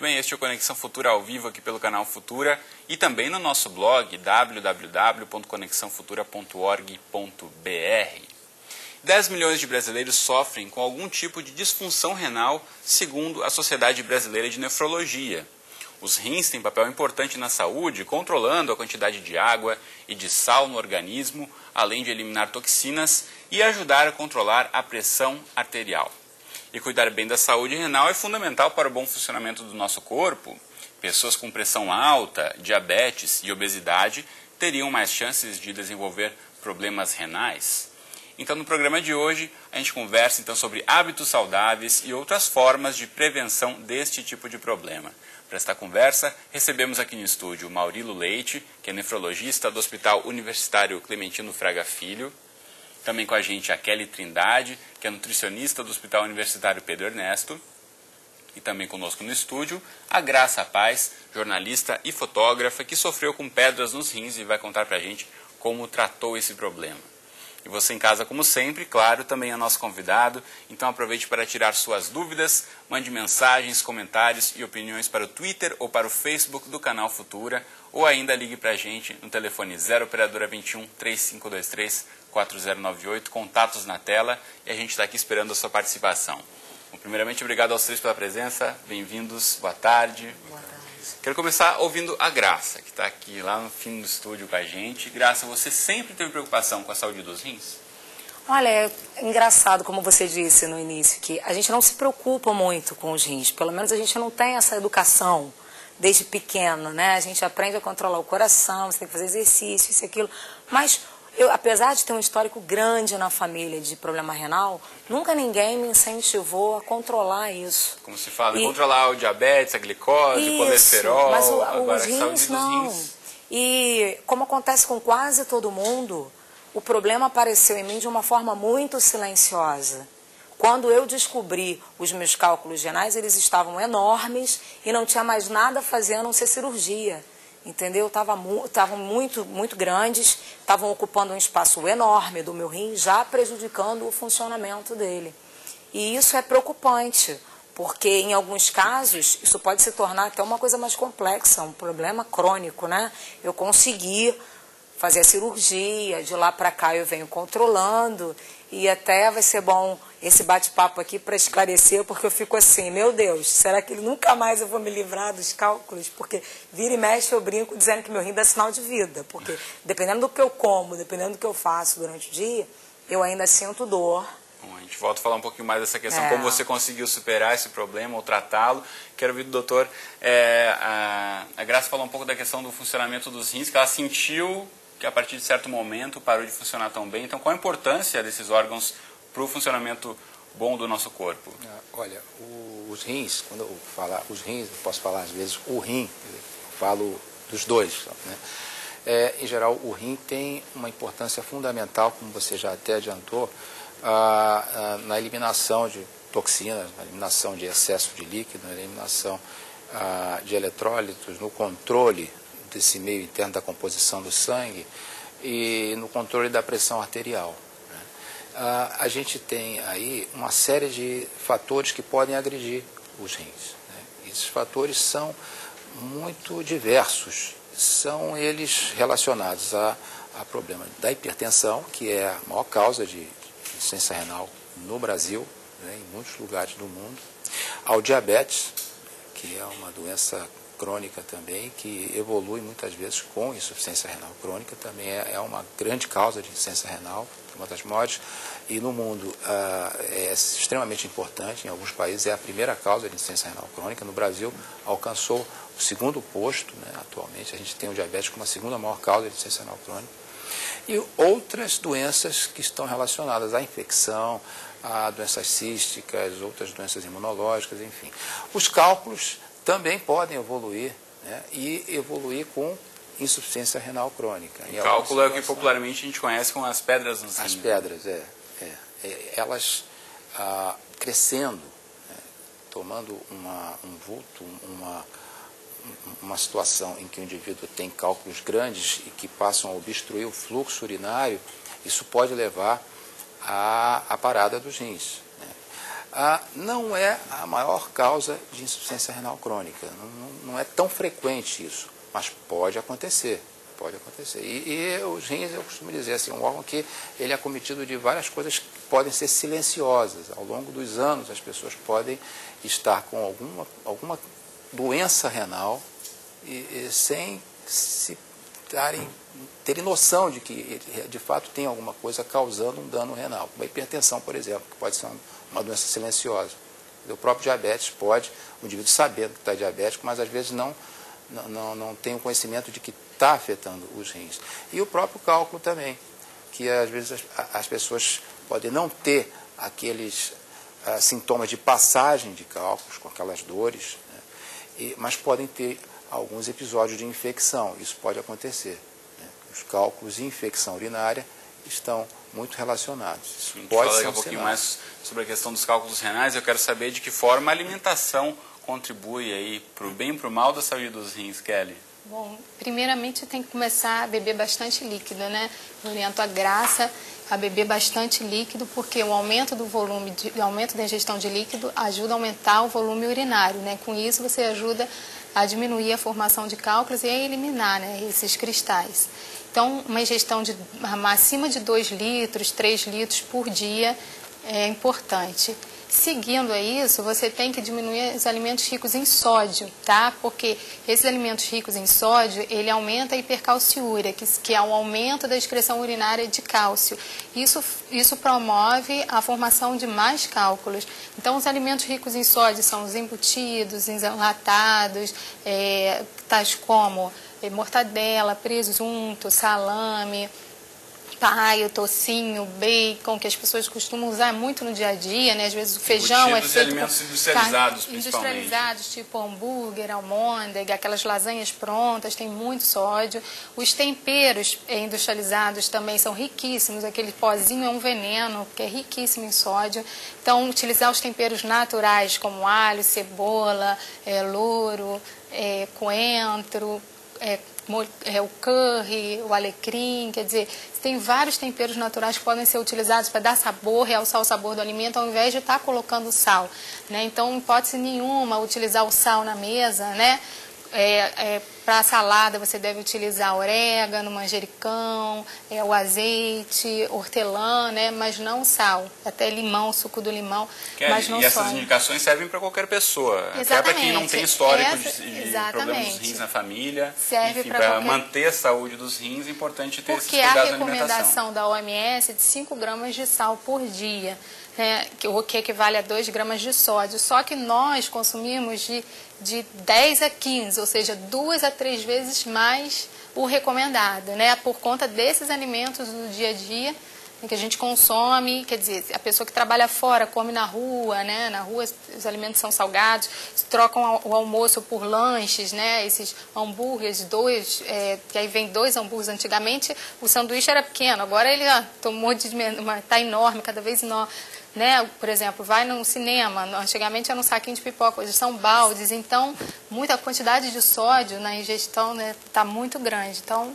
bem? Este é o Conexão Futura ao vivo aqui pelo canal Futura e também no nosso blog www.conexãofutura.org.br. 10 milhões de brasileiros sofrem com algum tipo de disfunção renal, segundo a Sociedade Brasileira de Nefrologia. Os rins têm papel importante na saúde, controlando a quantidade de água e de sal no organismo, além de eliminar toxinas e ajudar a controlar a pressão arterial. E cuidar bem da saúde renal é fundamental para o bom funcionamento do nosso corpo. Pessoas com pressão alta, diabetes e obesidade teriam mais chances de desenvolver problemas renais. Então, no programa de hoje, a gente conversa então sobre hábitos saudáveis e outras formas de prevenção deste tipo de problema. Para esta conversa, recebemos aqui no estúdio o Maurilo Leite, que é nefrologista do Hospital Universitário Clementino Fraga Filho. Também com a gente a Kelly Trindade, que é nutricionista do Hospital Universitário Pedro Ernesto. E também conosco no estúdio a Graça Paz, jornalista e fotógrafa, que sofreu com pedras nos rins e vai contar para a gente como tratou esse problema. E você em casa, como sempre, claro, também é nosso convidado. Então aproveite para tirar suas dúvidas, mande mensagens, comentários e opiniões para o Twitter ou para o Facebook do canal Futura, ou ainda ligue para a gente no telefone 0 operadora 21 3523 4098, contatos na tela, e a gente está aqui esperando a sua participação. Bom, primeiramente, obrigado aos três pela presença, bem-vindos, boa tarde. Boa tarde. Quero começar ouvindo a Graça, que está aqui lá no fim do estúdio com a gente. Graça, você sempre teve preocupação com a saúde dos rins? Olha, é engraçado, como você disse no início, que a gente não se preocupa muito com os rins. Pelo menos a gente não tem essa educação desde pequeno, né? A gente aprende a controlar o coração, você tem que fazer exercício, isso e aquilo. Mas eu, apesar de ter um histórico grande na família de problema renal, nunca ninguém me incentivou a controlar isso. Como se fala, controlar o diabetes, a glicose, isso, o colesterol, mas agora os a rins saúde dos não. rins. E como acontece com quase todo mundo, o problema apareceu em mim de uma forma muito silenciosa. Quando eu descobri os meus cálculos renais, eles estavam enormes e não tinha mais nada a fazer a não ser cirurgia. Entendeu? Estavam muito grandes, estavam ocupando um espaço enorme do meu rim, já prejudicando o funcionamento dele. E isso é preocupante, porque em alguns casos isso pode se tornar até uma coisa mais complexa, um problema crônico, né? Eu consegui fazer a cirurgia, de lá para cá eu venho controlando, e até vai ser bom esse bate-papo aqui para esclarecer, porque eu fico assim, meu Deus, será que nunca mais eu vou me livrar dos cálculos? Porque vira e mexe eu brinco dizendo que meu rim dá sinal de vida, porque dependendo do que eu como, dependendo do que eu faço durante o dia, eu ainda sinto dor. Bom, a gente volta a falar um pouquinho mais dessa questão, como você conseguiu superar esse problema ou tratá-lo. Quero ouvir do doutor, a Graça falou um pouco da questão do funcionamento dos rins, que ela sentiu que a partir de certo momento parou de funcionar tão bem. Então, qual a importância desses órgãos para o funcionamento bom do nosso corpo? Olha, os rins, quando eu falar os rins, eu posso falar às vezes o rim, eu falo dos dois, né? Em geral, o rim tem uma importância fundamental, como você já até adiantou, na eliminação de toxinas, na eliminação de excesso de líquido, na eliminação de eletrólitos, no controle desse meio interno da composição do sangue e no controle da pressão arterial. A gente tem aí uma série de fatores que podem agredir os rins, né? Esses fatores são muito diversos, são eles relacionados a problema da hipertensão, que é a maior causa de insuficiência renal no Brasil, né, em muitos lugares do mundo, ao diabetes, que é uma doença crônica também, que evolui muitas vezes com insuficiência renal crônica, também é uma grande causa de insuficiência renal, uma das maiores, e no mundo é extremamente importante, em alguns países é a primeira causa de insuficiência renal crônica, no Brasil alcançou o segundo posto, né, atualmente a gente tem o diabetes como a segunda maior causa de insuficiência renal crônica, e outras doenças que estão relacionadas à infecção, a doenças císticas, outras doenças imunológicas, enfim. Os cálculos também podem evoluir, né, e evoluir com insuficiência renal crônica. O cálculo é o que popularmente a gente conhece como as pedras nos rins. As pedras, elas crescendo, né, tomando um vulto, uma situação em que o indivíduo tem cálculos grandes e que passam a obstruir o fluxo urinário, isso pode levar à parada dos rins, né. não é a maior causa de insuficiência renal crônica. Não é tão frequente isso, mas pode acontecer. Pode acontecer. E os rins, eu costumo dizer assim, um órgão que ele é acometido de várias coisas que podem ser silenciosas. Ao longo dos anos, as pessoas podem estar com alguma doença renal e sem se terem noção de que de fato tem alguma coisa causando um dano renal. Uma hipertensão, por exemplo, que pode ser uma doença silenciosa. O próprio diabetes pode, o indivíduo sabendo que está diabético, mas às vezes não tem o conhecimento de que está afetando os rins. E o próprio cálculo também, que às vezes as pessoas podem não ter aqueles sintomas de passagem de cálculos, com aquelas dores, né, mas podem ter alguns episódios de infecção. Isso pode acontecer. Né? Os cálculos e infecção urinária estão muito relacionados. Isso pode ser um pouquinho mais sobre a questão dos cálculos renais. Eu quero saber de que forma a alimentação contribui aí para o bem e para o mal da saúde dos rins, Kelly. Bom, primeiramente tem que começar a beber bastante líquido, né? Eu oriento a Graça a beber bastante líquido, porque o aumento do volume, o aumento da ingestão de líquido ajuda a aumentar o volume urinário, né? Com isso você ajuda a diminuir a formação de cálculos e a eliminar, né, esses cristais. Então, uma ingestão acima de 2 litros, 3 litros por dia é importante. Seguindo a isso, você tem que diminuir os alimentos ricos em sódio, tá? Porque esses alimentos ricos em sódio, ele aumenta a hipercalciúria, que é o aumento da excreção urinária de cálcio. Isso promove a formação de mais cálculos. Então, os alimentos ricos em sódio são os embutidos, enlatados, tais como mortadela, presunto, salame, paio, tocinho, bacon, que as pessoas costumam usar muito no dia a dia, né? Às vezes o feijão é feito alimentos industrializados, industrializados, tipo hambúrguer, almôndega, aquelas lasanhas prontas, tem muito sódio. Os temperos industrializados também são riquíssimos, aquele pozinho é um veneno, que é riquíssimo em sódio. Então, utilizar os temperos naturais, como alho, cebola, louro, coentro, o curry, o alecrim, quer dizer, tem vários temperos naturais que podem ser utilizados para dar sabor, realçar o sabor do alimento, ao invés de estar colocando sal, né? Então, em hipótese nenhuma, utilizar o sal na mesa, né? Para a salada você deve utilizar orégano, manjericão, o azeite, hortelã, né? Mas não sal, até limão, suco do limão, mas não só. E essas indicações servem para qualquer pessoa, até para quem não tem histórico de problemas dos rins na família. Serve para manter a saúde dos rins, é importante ter esses cuidados de alimentação. alimentação. Porque a recomendação da OMS é de 5 gramas de sal por dia, né, o que equivale a 2 gramas de sódio. Só que nós consumimos de 10 a 15, ou seja, 2 a 3 vezes mais o recomendado, né, por conta desses alimentos do dia a dia que a gente consome. Quer dizer, a pessoa que trabalha fora come na rua, né, na rua os alimentos são salgados, trocam o almoço por lanches, né, esses hambúrgueres, que aí vem 2 hambúrgueres. Antigamente o sanduíche era pequeno, agora ele tomou está enorme, cada vez enorme. Né? Por exemplo, vai no cinema, antigamente era um saquinho de pipoca, hoje são baldes, então muita quantidade de sódio na ingestão, né, tá muito grande. Então,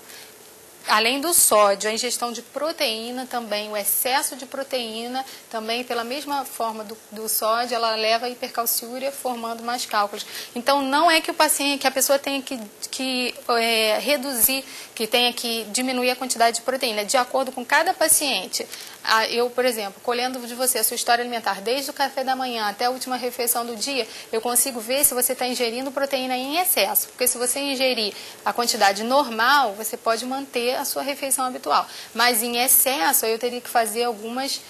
além do sódio, a ingestão de proteína também, o excesso de proteína também, pela mesma forma do sódio, ela leva a hipercalciúria, formando mais cálculos. Então, não é que a pessoa tenha que reduzir, que tenha que diminuir a quantidade de proteína, de acordo com cada paciente. Eu, por exemplo, colhendo de você a sua história alimentar, desde o café da manhã até a última refeição do dia, eu consigo ver se você está ingerindo proteína em excesso. Porque se você ingerir a quantidade normal, você pode manter a sua refeição habitual. Mas em excesso, eu teria que fazer algumas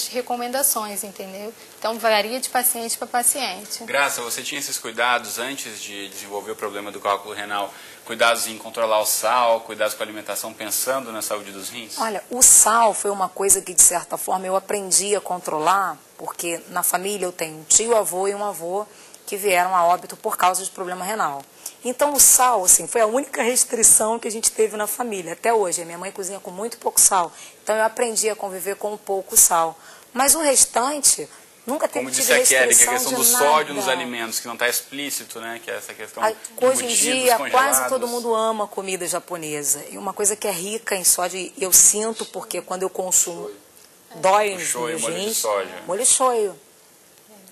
recomendações, entendeu? Então, varia de paciente para paciente. Graça, você tinha esses cuidados antes de desenvolver o problema do cálculo renal? Cuidados em controlar o sal, cuidados com a alimentação, pensando na saúde dos rins? Olha, o sal foi uma coisa que, de certa forma, eu aprendi a controlar, porque na família eu tenho um tio, avô e um avô que vieram a óbito por causa de problema renal. Então, o sal, assim, foi a única restrição que a gente teve na família, até hoje. A minha mãe cozinha com muito pouco sal, então eu aprendi a conviver com pouco sal. Mas o restante, nunca teve tido restrição. Como disse a Kelly, que a questão do sódio nos nada. alimentos, que não está explícito, né? Que é essa questão hoje em dia, quase todo mundo ama comida japonesa. E uma coisa que é rica em sódio, e eu sinto, porque quando eu consumo, dói nos meus rins. Molho de soja. Molho shoyu.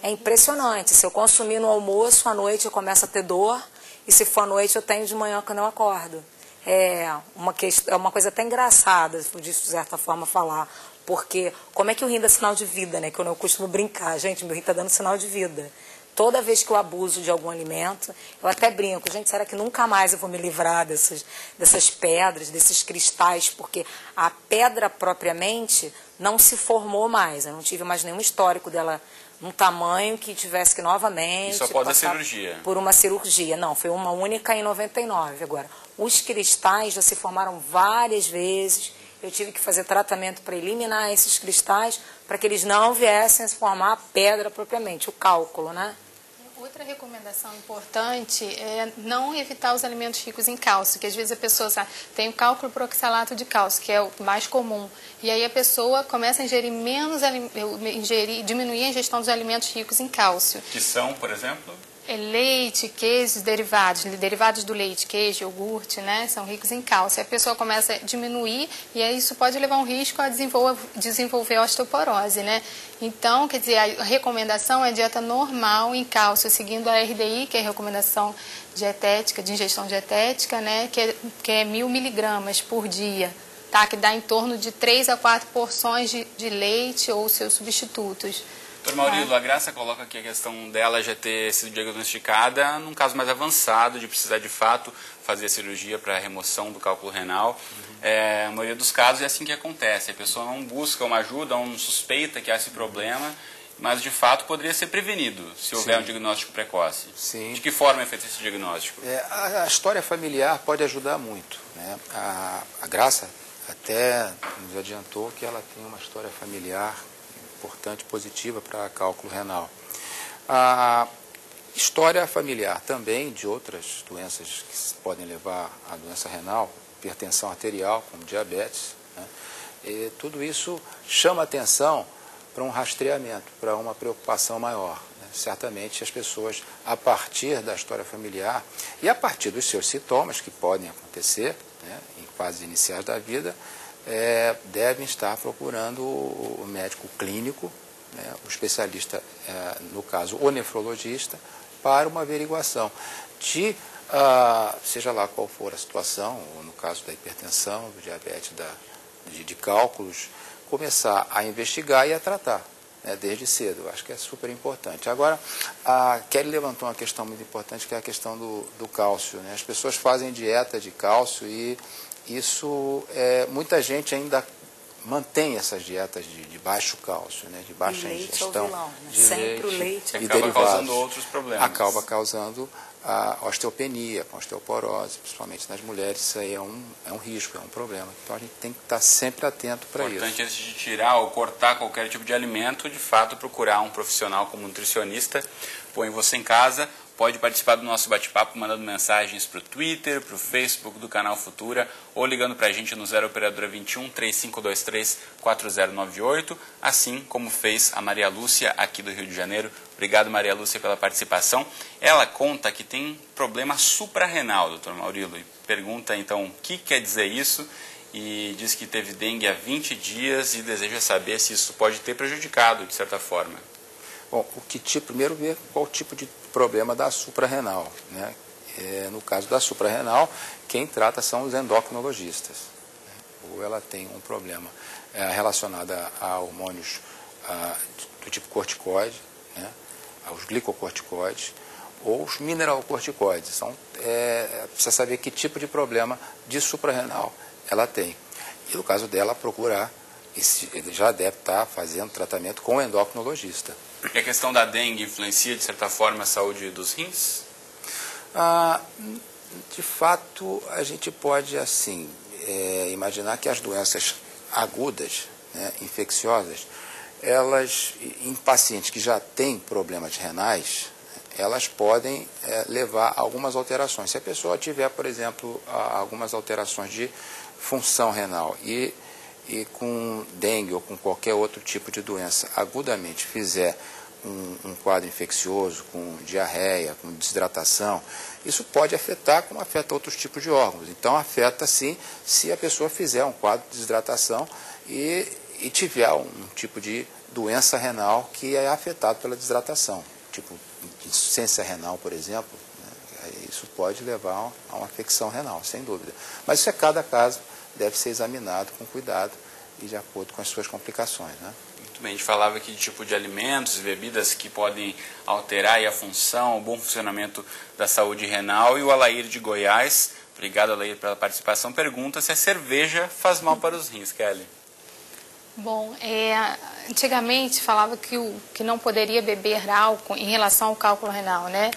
É impressionante. Se eu consumir no almoço, à noite eu começo a ter dor. E se for à noite, eu tenho de manhã quando eu acordo. É uma coisa até engraçada, de certa forma, falar. Porque como é que o rim dá sinal de vida, né? Que eu não costumo brincar. Gente, meu rim está dando sinal de vida. Toda vez que eu abuso de algum alimento, eu até brinco. Gente, será que nunca mais eu vou me livrar dessas pedras, desses cristais? Porque a pedra propriamente não se formou mais. Eu não tive mais nenhum histórico dela num tamanho que tivesse que novamente... Isso após a cirurgia? Por uma cirurgia. Não, foi uma única em 99. Agora, os cristais já se formaram várias vezes. Eu tive que fazer tratamento para eliminar esses cristais, para que eles não viessem a se formar a pedra propriamente, o cálculo, né? Outra recomendação importante é não evitar os alimentos ricos em cálcio, que às vezes a pessoa tem o cálculo por oxalato de cálcio, que é o mais comum, e aí a pessoa começa a ingerir diminuir a ingestão dos alimentos ricos em cálcio. Que são, por exemplo? Leite, queijos, derivados do leite, queijo, iogurte, né, são ricos em cálcio. A pessoa começa a diminuir e aí isso pode levar um risco a desenvolver osteoporose, né? Então, quer dizer, a recomendação é dieta normal em cálcio, seguindo a RDI, que é a recomendação dietética, de ingestão dietética, né, que é 1000 miligramas por dia, tá? Que dá em torno de 3 a 4 porções de leite ou seus substitutos. Doutor Maurilo, a Graça coloca aqui a questão dela já ter sido diagnosticada num caso mais avançado, de precisar de fato fazer a cirurgia para a remoção do cálculo renal. A maioria dos casos é assim que acontece, a pessoa não busca uma ajuda, não suspeita que há esse problema, mas de fato poderia ser prevenido se houver um diagnóstico precoce. Sim. De que forma é feito esse diagnóstico? A história familiar pode ajudar muito, né? A Graça até nos adiantou que ela tem uma história familiar importante, positiva para cálculo renal. A história familiar também de outras doenças que podem levar à doença renal, hipertensão arterial, como diabetes, né? E tudo isso chama atenção para um rastreamento, para uma preocupação maior, né? Certamente as pessoas, a partir da história familiar e a partir dos seus sintomas, que podem acontecer, né, em fases iniciais da vida, devem estar procurando o médico clínico, né, o especialista, no caso o nefrologista, para uma averiguação de, seja lá qual for a situação, ou no caso da hipertensão, do diabetes, de cálculos, começar a investigar e a tratar, né, desde cedo. Eu acho que é super importante. Agora, a Kelly levantou uma questão muito importante, que é a questão do cálcio, né? As pessoas fazem dieta de cálcio e isso, muita gente ainda mantém essas dietas de baixo cálcio, né, de baixa ingestão né? de Sempre leite, o leite e acaba derivados, causando outros problemas. acaba causando a osteopenia, com osteoporose, principalmente nas mulheres. Isso aí é um risco, é um problema. Então a gente tem que estar sempre atento para isso. Importante, antes de tirar ou cortar qualquer tipo de alimento, de fato procurar um profissional como nutricionista. Põe você em casa. Pode participar do nosso bate-papo mandando mensagens para o Twitter, para o Facebook do Canal Futura ou ligando para a gente no 0 Operadora 21 3523 4098, assim como fez a Maria Lúcia aqui do Rio de Janeiro. Obrigado, Maria Lúcia, pela participação. Ela conta que tem problema suprarrenal, doutor Maurilo, e pergunta então o que quer dizer isso e diz que teve dengue há 20 dias e deseja saber se isso pode ter prejudicado de certa forma. Bom, primeiro ver qual tipo de problema da suprarrenal, né? No caso da suprarrenal, quem trata são os endocrinologistas, né? Ou ela tem um problema relacionado a hormônios do tipo corticoide, né? Aos glicocorticoides, ou os mineralocorticoides. Precisa saber que tipo de problema de suprarrenal ela tem. E no caso dela, procurar, ele já deve estar fazendo tratamento com o endocrinologista. E a questão da dengue influencia, de certa forma, a saúde dos rins? De fato, a gente pode, assim, imaginar que as doenças agudas, né, infecciosas, elas, em pacientes que já têm problemas renais, elas podem levar a algumas alterações. Se a pessoa tiver, por exemplo, algumas alterações de função renal e com dengue ou com qualquer outro tipo de doença agudamente fizer um quadro infeccioso, com diarreia, com desidratação, isso pode afetar como afeta outros tipos de órgãos. Então afeta sim se a pessoa fizer um quadro de desidratação e tiver um tipo de doença renal que é afetado pela desidratação, tipo insuficiência renal, por exemplo, né? Isso pode levar a uma afecção renal, sem dúvida. Mas isso é cada caso, deve ser examinado com cuidado e de acordo com as suas complicações, né? Muito bem, a gente falava aqui de tipo de alimentos e bebidas que podem alterar aí a função, o bom funcionamento da saúde renal. E o Alair de Goiás, obrigado Alair pela participação, pergunta se a cerveja faz mal para os rins, Kelly. Bom, antigamente falava que não poderia beber álcool em relação ao cálculo renal, né?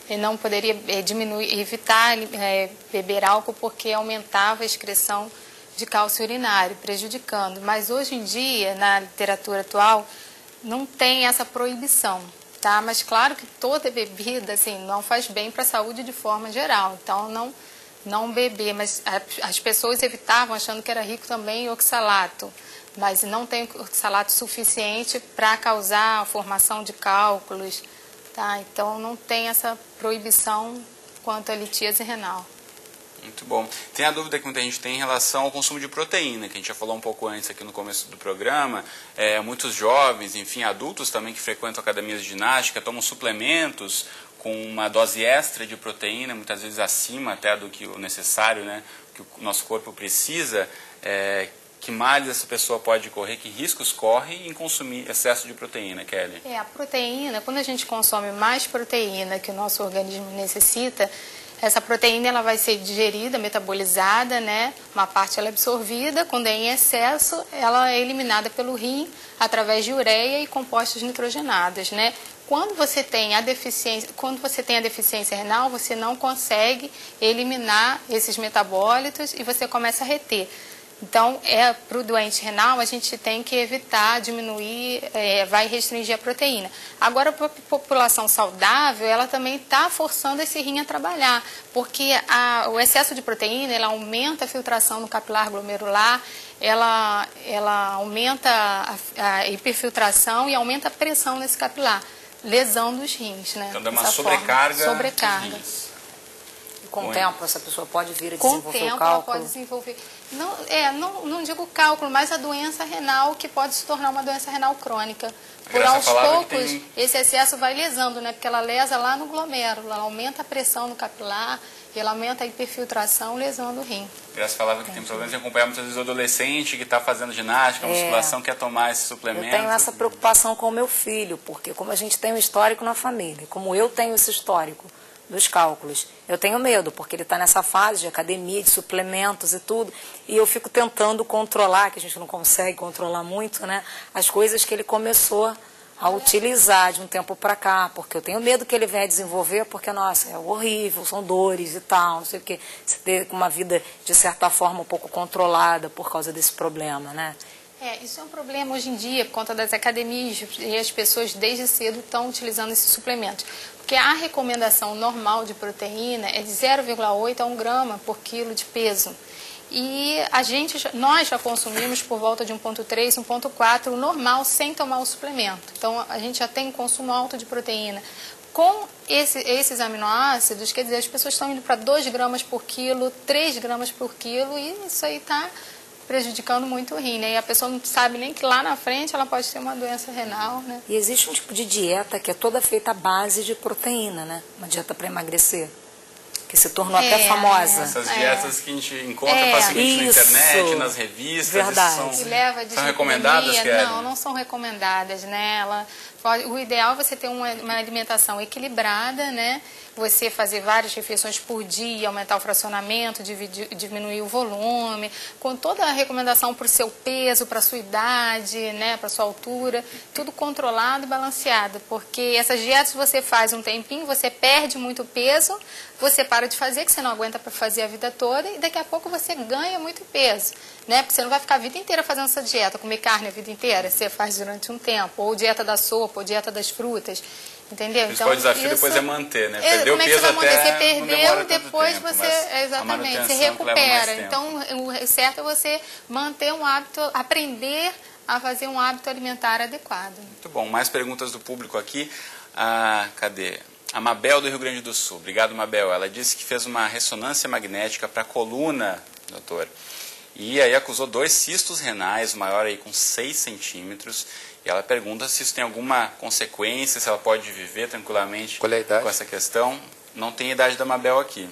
E não poderia evitar beber álcool porque aumentava a excreção de cálcio urinário, prejudicando. Mas hoje em dia, na literatura atual, não tem essa proibição, tá? Mas claro que toda bebida, assim, não faz bem para a saúde de forma geral. Então, não beber, mas as pessoas evitavam achando que era rico também em oxalato. Mas não tem oxalato suficiente para causar a formação de cálculos, tá? Então, não tem essa proibição quanto à litíase renal. Muito bom. Tem a dúvida que muita gente tem em relação ao consumo de proteína, que a gente já falou um pouco antes aqui no começo do programa. Muitos jovens, enfim, adultos também que frequentam academias de ginástica, tomam suplementos com uma dose extra de proteína, muitas vezes acima até do que o necessário, né, que o nosso corpo precisa. Que males essa pessoa pode correr, que riscos corre em consumir excesso de proteína, Kelly? A proteína, quando a gente consome mais proteína que o nosso organismo necessita, essa proteína ela vai ser digerida, metabolizada, né? Uma parte ela é absorvida, quando é em excesso, ela é eliminada pelo rim através de ureia e compostos nitrogenados, né? Quando você tem a deficiência renal, você não consegue eliminar esses metabólitos e você começa a reter. Então, para o doente renal, a gente tem que evitar, diminuir, vai restringir a proteína. Agora, para a população saudável, ela também está forçando esse rim a trabalhar, porque o excesso de proteína, ela aumenta a filtração no capilar glomerular, ela aumenta a hiperfiltração e aumenta a pressão nesse capilar, lesão dos rins, né? Então, dá uma sobrecarga. Sobrecarga. Com o tempo, essa pessoa pode vir a Com desenvolver o tempo, o cálculo? ela pode desenvolver. Não digo cálculo, mas a doença renal, que pode se tornar uma doença renal crônica. Por aos poucos, esse excesso vai lesando, né? Porque ela lesa lá no glomérulo, ela aumenta a pressão no capilar, ela aumenta a hiperfiltração, lesando o rim. Graça falava que tem problemas de acompanhar muitas vezes o adolescente que está fazendo ginástica, musculação, quer tomar esse suplemento. Eu tenho essa preocupação com o meu filho, porque como a gente tem um histórico na família, como eu tenho esse histórico dos cálculos, eu tenho medo, porque ele está nessa fase de academia, de suplementos e tudo, e eu fico tentando controlar, que a gente não consegue controlar muito, né, as coisas que ele começou a utilizar de um tempo para cá, porque eu tenho medo que ele venha desenvolver, porque, nossa, é horrível, são dores e tal, não sei o quê, você ter uma vida, de certa forma, um pouco controlada por causa desse problema, né. Isso é um problema hoje em dia, por conta das academias, e as pessoas desde cedo estão utilizando esses suplementos. Porque a recomendação normal de proteína é de 0,8 a 1 grama por quilo de peso. E nós já consumimos por volta de 1,3, 1,4, o normal, sem tomar o suplemento. Então, a gente já tem um consumo alto de proteína. Com esses aminoácidos, quer dizer, as pessoas estão indo para 2 gramas por quilo, 3 gramas por quilo, e isso aí está prejudicando muito o rim, né? E a pessoa não sabe nem que lá na frente ela pode ter uma doença renal, né? E existe um tipo de dieta que é toda feita à base de proteína, né? Uma dieta para emagrecer, que se tornou até famosa. Essas dietas que a gente encontra facilmente na internet, nas revistas. Verdade. São recomendadas, Kelly? Não são recomendadas, né? O ideal é você ter uma alimentação equilibrada, né? Você fazer várias refeições por dia, aumentar o fracionamento, diminuir o volume, com toda a recomendação para o seu peso, para a sua idade, né, para a sua altura, tudo controlado e balanceado, porque essas dietas você faz um tempinho, você perde muito peso, você para de fazer, que você não aguenta para fazer a vida toda, e daqui a pouco você ganha muito peso, né, porque você não vai ficar a vida inteira fazendo essa dieta, comer carne a vida inteira, você faz durante um tempo, ou dieta da sopa, ou dieta das frutas. Entendeu? Então, o desafio depois é manter, né? Perder o peso até Você perdeu, depois você, exatamente, você recupera. Então, o certo é você manter um hábito, aprender a fazer um hábito alimentar adequado. Muito bom. Mais perguntas do público aqui. Cadê? A Mabel do Rio Grande do Sul. Obrigado, Mabel. Ela disse que fez uma ressonância magnética para a coluna, doutor. E aí acusou 2 cistos renais, o maior aí com 6 centímetros. E ela pergunta se isso tem alguma consequência, se ela pode viver tranquilamente Qual é a idade? com essa questão. Não tem a idade da Mabel aqui.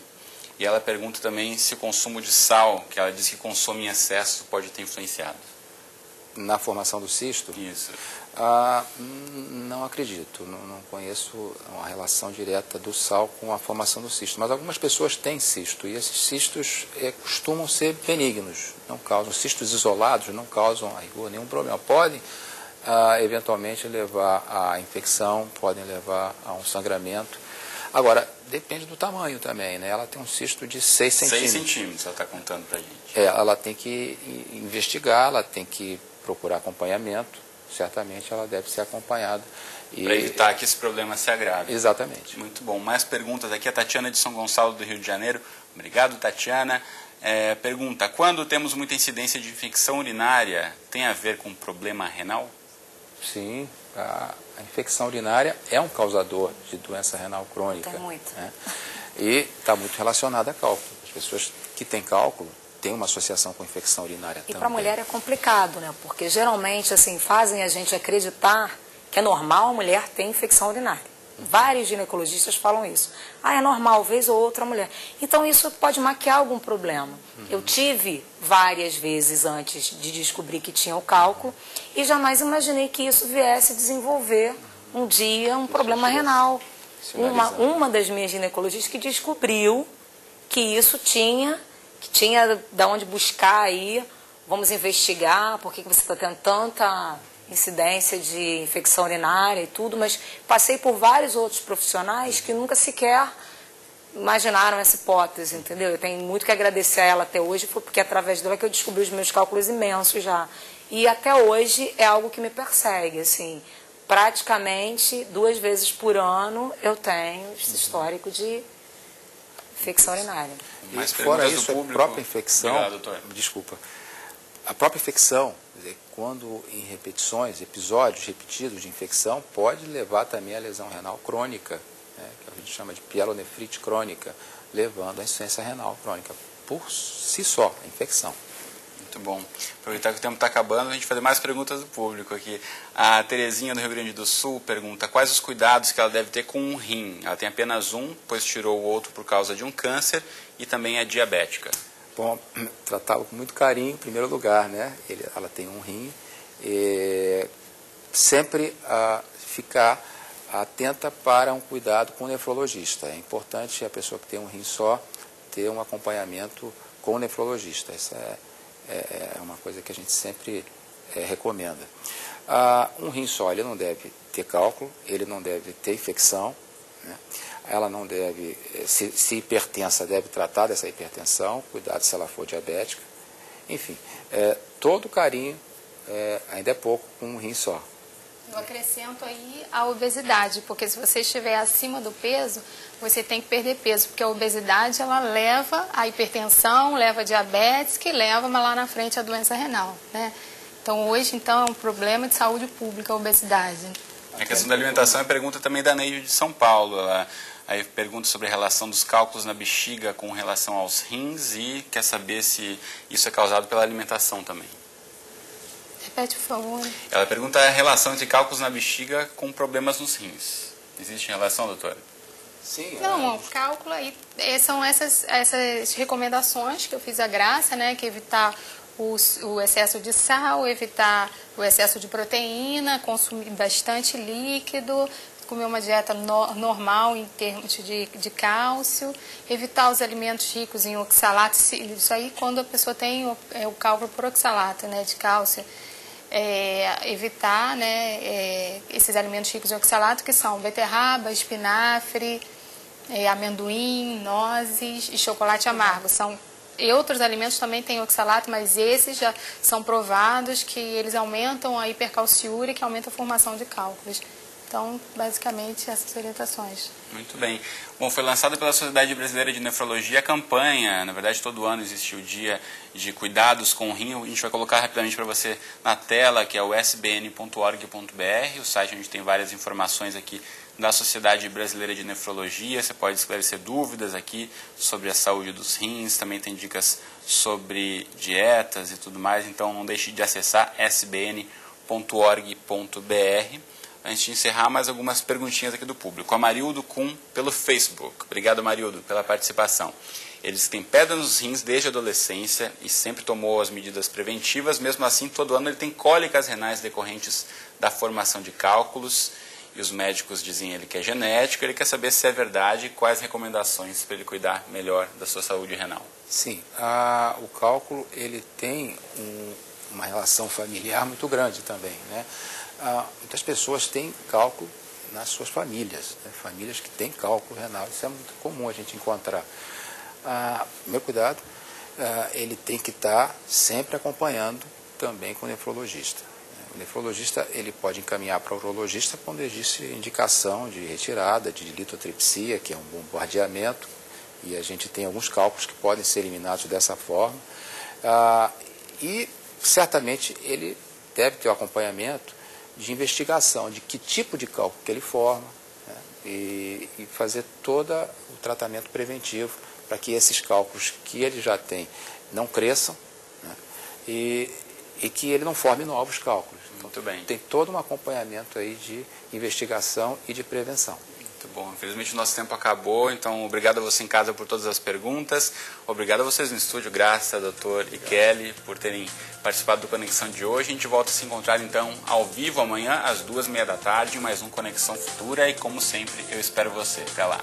E ela pergunta também se o consumo de sal, que ela diz que consome em excesso, pode ter influenciado. Na formação do cisto? Isso. Não acredito, não conheço uma relação direta do sal com a formação do cisto, mas algumas pessoas têm cisto e esses cistos costumam ser benignos, não causam, cistos isolados não causam a rigor nenhum problema, podem eventualmente levar à infecção, podem levar a um sangramento. Agora, depende do tamanho também, né? Ela tem um cisto de 6 centímetros. 6 centímetros, ela está contando para a gente. Ela tem que investigar, ela tem que procurar acompanhamento. Certamente ela deve ser acompanhada. Para evitar que esse problema se agrave. Exatamente. Muito bom. Mais perguntas aqui. A Tatiana de São Gonçalo, do Rio de Janeiro. Obrigado, Tatiana. Pergunta, quando temos muita incidência de infecção urinária, tem a ver com problema renal? Sim, a infecção urinária é um causador de doença renal crônica. Tem muito. Né? E está muito relacionada a cálculo. As pessoas que têm cálculo tem uma associação com infecção urinária também. E para a mulher é complicado, né? Porque geralmente, assim, fazem a gente acreditar que é normal a mulher ter infecção urinária. Vários ginecologistas falam isso. É normal, vez ou outra mulher. Então isso pode maquiar algum problema. Eu tive várias vezes antes de descobrir que tinha o cálculo e jamais imaginei que isso viesse desenvolver um dia um problema renal. Uma das minhas ginecologistas que descobriu que isso tinha de onde buscar aí, vamos investigar, por que você está tendo tanta incidência de infecção urinária e tudo, mas passei por vários outros profissionais que nunca sequer imaginaram essa hipótese, entendeu? Eu tenho muito que agradecer a ela até hoje, porque através dela que eu descobri os meus cálculos imensos já. E até hoje é algo que me persegue, assim, praticamente 2 vezes por ano eu tenho esse histórico de infecção urinária. E fora isso, a própria infecção, Obrigado, doutor. Desculpa, a própria infecção, quer dizer, quando em repetições, episódios repetidos de infecção, pode levar também à lesão renal crônica, né, que a gente chama de pielonefrite crônica, levando à insuficiência renal crônica, por si só, a infecção. Muito bom. Aproveitar que o tempo está acabando, a gente fazer mais perguntas do público aqui. A Terezinha, do Rio Grande do Sul, pergunta quais os cuidados que ela deve ter com um rim. Ela tem apenas um, pois tirou o outro por causa de um câncer e também é diabética. Bom, tratá-lo com muito carinho, em primeiro lugar, né? Ela tem um rim, sempre ficar atenta para um cuidado com o nefrologista. É importante a pessoa que tem um rim só ter um acompanhamento com o nefrologista. Essa é uma coisa que a gente sempre recomenda. Um rim só, ele não deve ter cálculo, ele não deve ter infecção, né? Ela não deve, se hipertensa, deve tratar dessa hipertensão, cuidado se ela for diabética. Enfim, todo carinho ainda é pouco com um rim só. Eu acrescento aí a obesidade, porque se você estiver acima do peso, você tem que perder peso, porque a obesidade ela leva a hipertensão, leva a diabetes, que leva lá na frente a doença renal, né? Então hoje é um problema de saúde pública a obesidade. A questão da alimentação é pergunta também da Neide de São Paulo. Ela aí pergunta sobre a relação dos cálculos na bexiga com relação aos rins e quer saber se isso é causado pela alimentação também. Repete, por favor. Ela pergunta a relação entre cálculos na bexiga com problemas nos rins. Existe relação, doutora? Sim. Não, o cálculo aí são essas recomendações que eu fiz a Graça, né? Que evitar o excesso de sal, evitar o excesso de proteína, consumir bastante líquido, comer uma dieta normal em termos de cálcio, evitar os alimentos ricos em oxalato, isso aí quando a pessoa tem o cálculo por oxalato, né, de cálcio, evitar, né, esses alimentos ricos em oxalato que são beterraba, espinafre, amendoim, nozes e chocolate amargo. E outros alimentos também têm oxalato, mas esses já são provados que eles aumentam a hipercalciúria, que aumenta a formação de cálculos. Então, basicamente, essas orientações. Muito bem. Bom, foi lançada pela Sociedade Brasileira de Nefrologia a campanha, na verdade todo ano existe o dia de cuidados com o rim, a gente vai colocar rapidamente para você na tela, que é o sbn.org.br, o site onde tem várias informações aqui da Sociedade Brasileira de Nefrologia, você pode esclarecer dúvidas aqui sobre a saúde dos rins, também tem dicas sobre dietas e tudo mais, então não deixe de acessar sbn.org.br. Antes de encerrar, mais algumas perguntinhas aqui do público. A Marildo Kuhn, pelo Facebook. Obrigado, Marildo, pela participação. Ele diz que tem pedra nos rins desde a adolescência e sempre tomou as medidas preventivas. Mesmo assim, todo ano ele tem cólicas renais decorrentes da formação de cálculos. E os médicos dizem ele que é genético. Ele quer saber se é verdade e quais recomendações para ele cuidar melhor da sua saúde renal. Sim, o cálculo ele tem uma relação familiar muito grande também, né? Muitas pessoas têm cálculo nas suas famílias, né? Famílias que têm cálculo renal, isso é muito comum a gente encontrar. Meu cuidado, ele tem que estar sempre acompanhando também com o nefrologista. O nefrologista ele pode encaminhar para o urologista quando existe indicação de retirada de litotripsia, que é um bombardeamento, e a gente tem alguns cálculos que podem ser eliminados dessa forma. E certamente ele deve ter o acompanhamento de investigação de que tipo de cálculo que ele forma, né, e fazer todo o tratamento preventivo para que esses cálculos que ele já tem não cresçam, né, e que ele não forme novos cálculos. Então, muito bem. Tem todo um acompanhamento aí de investigação e de prevenção. Muito bom. Infelizmente o nosso tempo acabou, então obrigado a você em casa por todas as perguntas. Obrigado a vocês no estúdio, Graça, doutor e Kelly, por terem participado do Conexão de hoje. A gente volta a se encontrar então ao vivo amanhã às 2h30 da tarde, mais um Conexão Futura e como sempre eu espero você. Até lá.